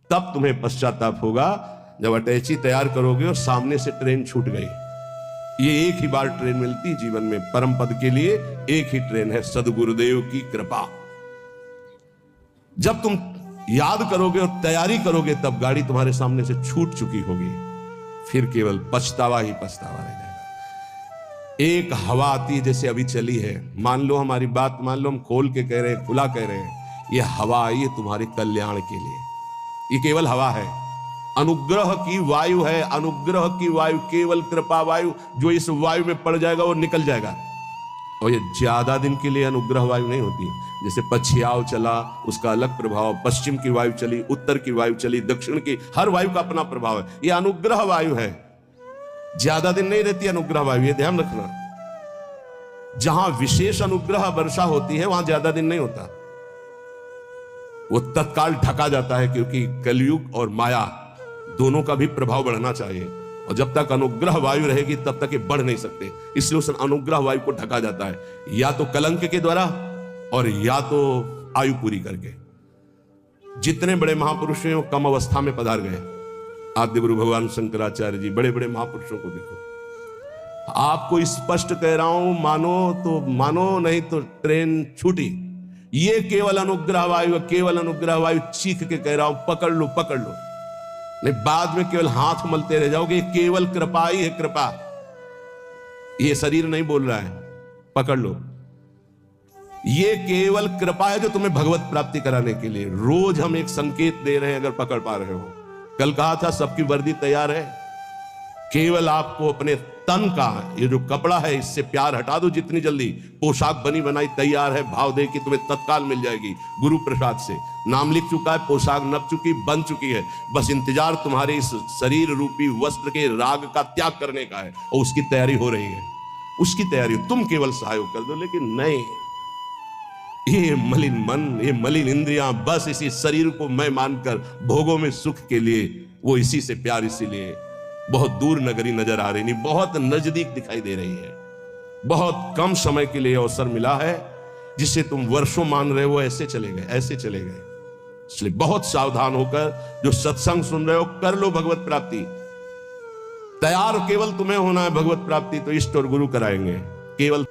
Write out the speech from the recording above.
तब तुम्हें पश्चाताप होगा जब अटैची तैयार करोगे और सामने से ट्रेन छूट गई। ये एक ही बार ट्रेन मिलती जीवन में, परम पद के लिए एक ही ट्रेन है, सदगुरुदेव की कृपा। जब तुम याद करोगे और तैयारी करोगे तब गाड़ी तुम्हारे सामने से छूट चुकी होगी, फिर केवल पछतावा ही पछतावा रह जाएगा। एक हवा आती है जैसे अभी चली है, मान लो हमारी बात मान लो, हम खोल के कह रहे हैं, खुला कह रहे हैं, ये हवा आई है तुम्हारे कल्याण के लिए। ये केवल हवा है, अनुग्रह की वायु है, अनुग्रह की वायु, केवल कृपा वायु। जो इस वायु में पड़ जाएगा वो निकल जाएगा, और ये ज्यादा दिन के लिए अनुग्रह वायु नहीं होती। जैसे पछियाव चला उसका अलग प्रभाव, पश्चिम की वायु चली, उत्तर की वायु चली, दक्षिण की, हर वायु का अपना प्रभाव है। ये अनुग्रह वायु है, ज्यादा दिन नहीं रहती अनुग्रह वायु, ये ध्यान रखना। जहां विशेष अनुग्रह वर्षा होती है वहां ज्यादा दिन नहीं होता, वो तत्काल ढका जाता है, क्योंकि कलयुग और माया दोनों का भी प्रभाव बढ़ना चाहिए, और जब तक अनुग्रह वायु रहेगी तब तक ये बढ़ नहीं सकते। इसलिए उस अनुग्रह वायु को ढका जाता है, या तो कलंक के द्वारा और या तो आयु पूरी करके। जितने बड़े महापुरुष हैं वो कम अवस्था में पधार गए। आद्य गुरु भगवान शंकराचार्य जी, बड़े बड़े महापुरुषों को देखो। आपको स्पष्ट कह रहा हूं, मानो तो मानो, नहीं तो ट्रेन छूटी। ये केवल अनुग्रह वायु, केवल अनुग्रह वायु, चीख के कह रहा हूं, पकड़ लो पकड़ लो, नहीं बाद में केवल हाथ मलते रह जाओगे। केवल कृपा ही है, कृपा। ये शरीर नहीं बोल रहा है, पकड़ लो। ये केवल कृपा है जो तुम्हें भगवत प्राप्ति कराने के लिए। रोज हम एक संकेत दे रहे हैं, अगर पकड़ पा रहे हो। कल कहा था सबकी वर्दी तैयार है, केवल आपको अपने तन का ये जो कपड़ा है इससे प्यार हटा दो जितनी जल्दी। पोशाक बनी बनाई तैयार है, भाव दे कि तुम्हें तत्काल मिल जाएगी गुरु प्रसाद से। नाम लिख चुका है, पोशाक नप चुकी, बन चुकी है, बस इंतजार तुम्हारे इस शरीर रूपी वस्त्र के राग का त्याग करने का है, और उसकी तैयारी हो रही है। उसकी तैयारी तुम केवल सहयोग कर दो। लेकिन नहीं, ये मलिन मन, ये मलिन इंद्रियां बस इसी शरीर को मैं मानकर भोगों में सुख के लिए, वो इसी से प्यार, इसीलिए बहुत दूर नगरी नजर आ रही नहीं, बहुत नजदीक दिखाई दे रही है। बहुत कम समय के लिए अवसर मिला है, जिसे तुम वर्षों मान रहे हो, ऐसे चले गए, ऐसे चले गए। इसलिए बहुत सावधान होकर जो सत्संग सुन रहे हो, कर लो भगवत प्राप्ति। तैयार केवल तुम्हें होना है भगवत प्राप्ति, तो इष्ट और गुरु कराएंगे। केवल